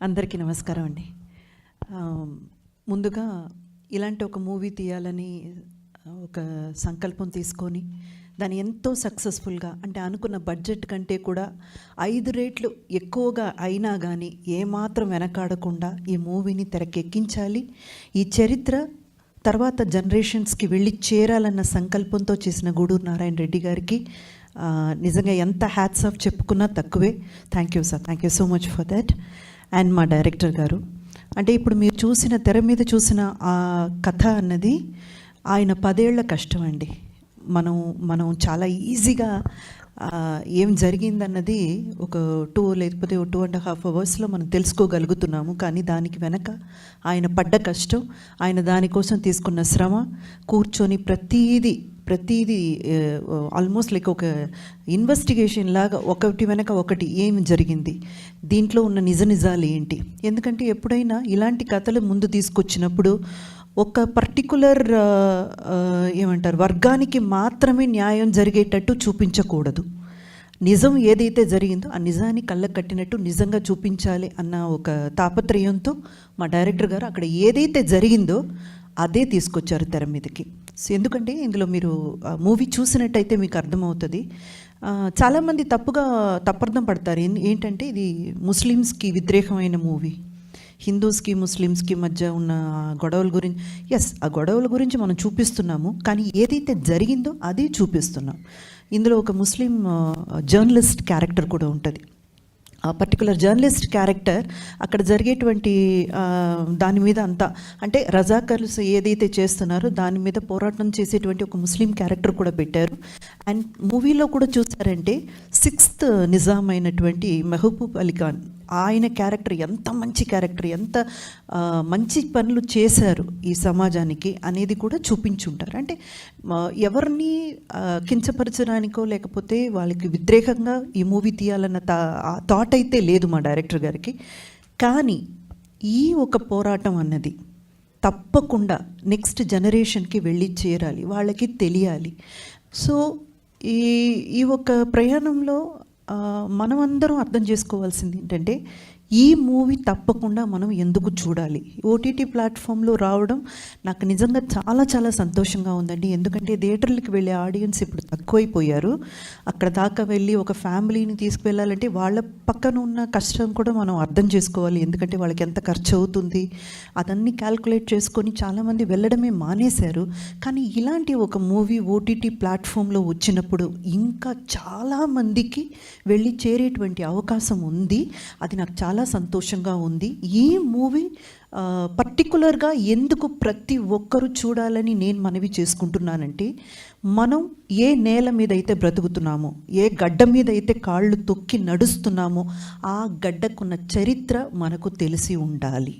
అందరికీ నమస్కారం అండి. ముందుగా ఇలాంటి ఒక మూవీ తీయాలని ఒక సంకల్పం తీసుకొని దాన్ని ఎంతో సక్సెస్ఫుల్గా, అంటే అనుకున్న బడ్జెట్ కంటే కూడా 5 రెట్లు ఎక్కువగా అయినా కానీ ఏమాత్రం వెనకాడకుండా ఈ మూవీని తెరకెక్కించాలి, ఈ చరిత్ర తర్వాత జనరేషన్స్కి వెళ్ళి చేరాలన్న సంకల్పంతో చేసిన గూడూరు నారాయణ రెడ్డి గారికి నిజంగా ఎంత హ్యాట్స్ ఆఫ్ చెప్పుకున్నా తక్కువే. Thank you sir, thank you so much for that. And మా డైరెక్టర్ గారు, అంటే ఇప్పుడు మీరు చూసిన తెర మీద చూసిన ఆ కథ అన్నది ఆయన 10 ఏళ్ల కష్టం అండి. మనం చాలా ఈజీగా ఏం జరిగిందన్నది ఒక 2 లేకపోతే 2.5 అవర్స్లో మనం తెలుసుకోగలుగుతున్నాము. కానీ దానికి వెనక ఆయన పడ్డ కష్టం, ఆయన దానికోసం తీసుకున్న శ్రమ, కూర్చొని ప్రతీది ఆల్మోస్ట్ లైక్ ఒక ఇన్వెస్టిగేషన్ లాగా ఒకటి వెనక ఒకటి ఏం జరిగింది, దీంట్లో ఉన్న నిజాలు ఏంటి. ఎందుకంటే ఎప్పుడైనా ఇలాంటి కథలు ముందు తీసుకొచ్చినప్పుడు ఒక పర్టికులర్ ఏమంటారు వర్గానికి మాత్రమే న్యాయం జరిగేటట్టు చూపించకూడదు. నిజం ఏదైతే జరిగిందో ఆ నిజాన్ని కళ్ళకు కట్టినట్టు నిజంగా చూపించాలి అన్న ఒక తాపత్రయంతో మా డైరెక్టర్ గారు అక్కడ ఏదైతే జరిగిందో అదే తీసుకొచ్చారు తెర మీదకి. సో ఎందుకంటే ఇందులో మీరు మూవీ చూసినట్టయితే మీకు అర్థమవుతుంది. చాలామంది తప్పర్థం పడతారు. ఏంటంటే ఇది ముస్లిమ్స్కి వ్యతిరేకమైన మూవీ, హిందూస్కి ముస్లిమ్స్కి మధ్య ఉన్న గొడవల గురించి. ఎస్, ఆ గొడవల గురించి మనం చూపిస్తున్నాము, కానీ ఏదైతే జరిగిందో అది చూపిస్తున్నాం. ఇందులో ఒక ముస్లిం జర్నలిస్ట్ క్యారెక్టర్ కూడా ఉంటుంది. ఆ పర్టికులర్ జర్నలిస్ట్ క్యారెక్టర్ అక్కడ జరిగేటువంటి దాని మీద అంతా, అంటే రజాకర్స్ ఏదైతే చేస్తున్నారో దాని మీద పోరాటం చేసేటువంటి ఒక ముస్లిం క్యారెక్టర్ కూడా పెట్టారు. అండ్ మూవీలో కూడా చూసారంటే 6th నిజాం అయినటువంటి మెహబూబ్ అలీ ఖాన్, ఆయన క్యారెక్టర్ ఎంత మంచి క్యారెక్టర్, ఎంత మంచి పనులు చేశారు ఈ సమాజానికి అనేది కూడా చూపించుంటారు. అంటే ఎవరిని కించపరచడానికో లేకపోతే వాళ్ళకి వ్యతిరేకంగా ఈ మూవీ తీయాలన్న థాట్ అయితే లేదు మా డైరెక్టర్ గారికి. కానీ ఈ ఒక పోరాటం అన్నది తప్పకుండా నెక్స్ట్ జనరేషన్కి వెళ్ళి చేరాలి, వాళ్ళకి తెలియాలి. సో ఈ ఒక ప్రయాణంలో మనమందరం అర్థం చేసుకోవాల్సింది ఏంటంటే ఈ మూవీ తప్పకుండా మనం ఎందుకు చూడాలి. ఓటీటీ ప్లాట్ఫామ్లో రావడం నాకు నిజంగా చాలా చాలా సంతోషంగా ఉందండి. ఎందుకంటే థియేటర్లకు వెళ్ళే ఆడియన్స్ ఇప్పుడు తక్కువైపోయారు. అక్కడ దాకా వెళ్ళి ఒక ఫ్యామిలీని తీసుకువెళ్ళాలంటే వాళ్ళ పక్కన ఉన్న కష్టం కూడా మనం అర్థం చేసుకోవాలి. ఎందుకంటే వాళ్ళకి ఎంత ఖర్చు అవుతుంది అదన్నీ క్యాల్కులేట్ చేసుకొని చాలామంది వెళ్ళడమే మానేశారు. కానీ ఇలాంటి ఒక మూవీ ఓటీటీ ప్లాట్ఫామ్లో వచ్చినప్పుడు ఇంకా చాలామందికి వెళ్ళి చేరేటువంటి అవకాశం ఉంది. అది నాకు చాలా సంతోషంగా ఉంది. ఈ మూవీ పర్టికులర్గా ఎందుకు ప్రతి ఒక్కరూ చూడాలని నేను మనవి చేసుకుంటున్నానంటే, మనం ఏ నేల మీద అయితే బ్రతుకుతున్నామో, ఏ గడ్డ మీద అయితే కాళ్ళు తొక్కి నడుస్తున్నామో ఆ గడ్డకున్న చరిత్ర మనకు తెలిసి ఉండాలి.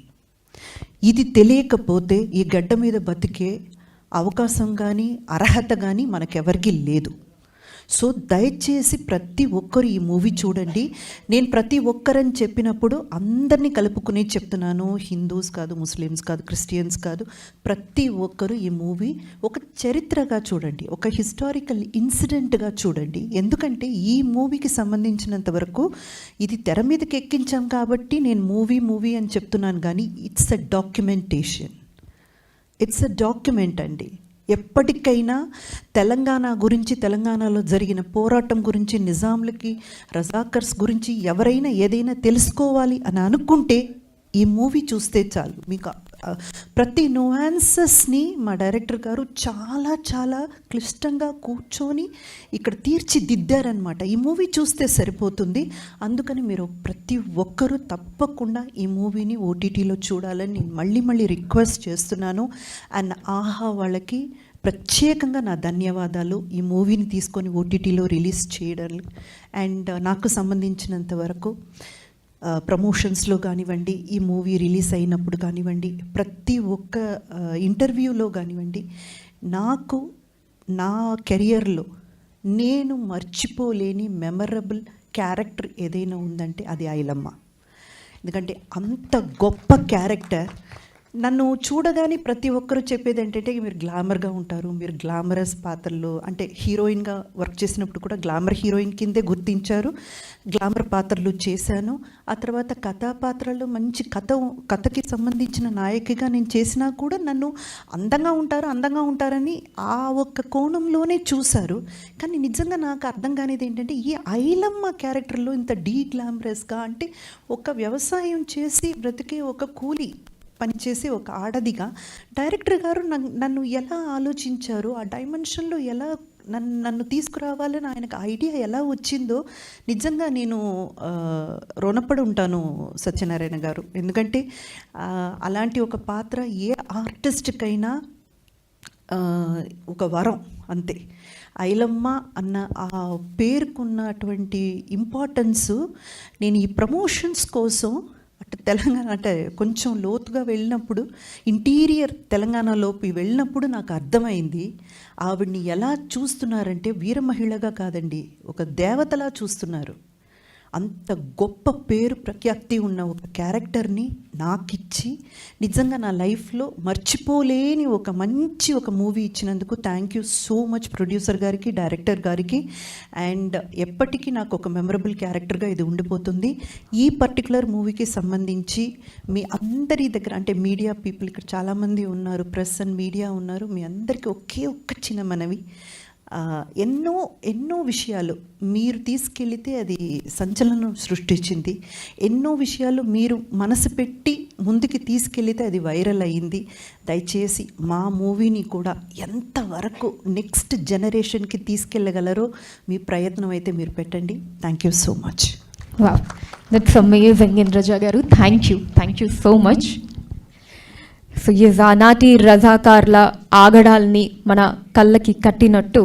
ఇది తెలియకపోతే ఈ గడ్డ మీద బతికే అవకాశం కానీ అర్హత కానీ మనకెవరికీ లేదు. సో దయచేసి ప్రతి ఒక్కరు ఈ మూవీ చూడండి. నేను ప్రతి ఒక్కరని చెప్పినప్పుడు అందరినీ కలుపుకునే చెప్తున్నాను. హిందూస్ కాదు, ముస్లిమ్స్ కాదు, క్రిస్టియన్స్ కాదు, ప్రతి ఒక్కరు ఈ మూవీ ఒక చరిత్రగా చూడండి, ఒక హిస్టారికల్ ఇన్సిడెంట్గా చూడండి. ఎందుకంటే ఈ మూవీకి సంబంధించినంత వరకు ఇది తెర మీదకి ఎక్కించాం కాబట్టి నేను మూవీ అని చెప్తున్నాను, కానీ it's a documentation, it's a document అండి. ఎప్పటికైనా తెలంగాణ గురించి, తెలంగాణలో జరిగిన పోరాటం గురించి, నిజాంలకి రజాకర్స్ గురించి ఎవరైనా ఏదైనా తెలుసుకోవాలి అని అనుకుంటే ఈ మూవీ చూస్తే చాలు. మీకు ప్రతి నువాన్సెస్ని మా డైరెక్టర్ గారు చాలా చాలా క్లిష్టంగా కూర్చొని ఇక్కడ తీర్చిదిద్దారనమాట. ఈ మూవీ చూస్తే సరిపోతుంది. అందుకని మీరు ప్రతి ఒక్కరూ తప్పకుండా ఈ మూవీని ఓటీటీలో చూడాలని మళ్ళీ రిక్వెస్ట్ చేస్తున్నాను. అండ్ ఆహా వాళ్ళకి ప్రత్యేకంగా నా ధన్యవాదాలు, ఈ మూవీని తీసుకొని ఓటీటీలో రిలీజ్ చేయడం. అండ్ నాకు సంబంధించినంత వరకు ప్రమోషన్స్లో కానివ్వండి, ఈ మూవీ రిలీజ్ అయినప్పుడు కానివ్వండి, ప్రతి ఒక్క ఇంటర్వ్యూలో కానివ్వండి, నాకు నా కెరియర్లో నేను మర్చిపోలేని మెమరబుల్ క్యారెక్టర్ ఏదైనా ఉందంటే అది ఐలమ్మ. ఎందుకంటే అంత గొప్ప క్యారెక్టర్. నన్ను చూడగానే ప్రతి ఒక్కరు చెప్పేది ఏంటంటే మీరు గ్లామర్గా ఉంటారు, మీరు గ్లామరస్ పాత్రలు అంటే హీరోయిన్గా వర్క్ చేసినప్పుడు కూడా గ్లామర్ హీరోయిన్ కిందే గుర్తించారు, గ్లామర్ పాత్రలు చేశాను. ఆ తర్వాత కథా పాత్రలు మంచి కథకి సంబంధించిన నాయకిగా నేను చేసినా కూడా నన్ను అందంగా ఉంటారని ఆ ఒక్క కోణంలోనే చూశారు. కానీ నిజంగా నాకు అర్థం కానిది ఏంటంటే ఈ ఐలమ్మ క్యారెక్టర్లో ఇంత గ్లామరస్గా అంటే ఒక వ్యవసాయం చేసి బ్రతికే ఒక కూలి పనిచేసి ఒక ఆడదిగా డైరెక్టర్ గారు నన్ను ఎలా ఆలోచించారు, ఆ డైమెన్షన్లో ఎలా నన్ను తీసుకురావాలని ఆయనకు ఐడియా ఎలా వచ్చిందో నిజంగా నేను రుణపడి ఉంటాను సత్యనారాయణ గారు. ఎందుకంటే అలాంటి ఒక పాత్ర ఏ ఆర్టిస్ట్కైనా ఒక వరం అంతే. ఐలమ్మ అన్న ఆ పేరుకున్నటువంటి ఇంపార్టెన్సు నేను ఈ ప్రమోషన్స్ కోసం అటు తెలంగాణ అంటే కొంచెం లోతుగా వెళ్ళినప్పుడు ఇంటీరియర్ తెలంగాణలోకి వెళ్ళినప్పుడు నాకు అర్థమైంది ఆవిడ్ని ఎలా చూస్తున్నారంటే వీర మహిళగా కాదండి, ఒక దేవతలా చూస్తున్నారు. అంత గొప్ప పేరు ప్రఖ్యాతి ఉన్న ఒక క్యారెక్టర్ని నాకిచ్చి నిజంగా నా లైఫ్లో మర్చిపోలేని ఒక మూవీ ఇచ్చినందుకు thank you so much producer గారికి, డైరెక్టర్ గారికి. అండ్ ఎప్పటికీ నాకు ఒక మెమరబుల్ క్యారెక్టర్గా ఇది ఉండిపోతుంది. ఈ పర్టికులర్ మూవీకి సంబంధించి మీ అందరి దగ్గర అంటే మీడియా పీపుల్ ఇక్కడ చాలామంది ఉన్నారు, ప్రెస్ అండ్ మీడియా ఉన్నారు, మీ అందరికీ ఒక్క చిన్న మనవి, ఎన్నో విషయాలు మీరు తీసుకెళితే అది సంచలనం సృష్టించింది. ఎన్నో విషయాలు మీరు మనసు పెట్టి ముందుకి తీసుకెళితే అది వైరల్ అయ్యింది. దయచేసి మా మూవీని కూడా ఎంతవరకు నెక్స్ట్ జనరేషన్కి తీసుకెళ్ళగలరో మీ ప్రయత్నం అయితే మీరు పెట్టండి. Thank you so much. Wow, that's amazing Indraja గారు, thank you so much. So ఈ ఆనాటి రజాకార్ల ఆగడాల్ని మన కళ్ళకి కట్టినట్టు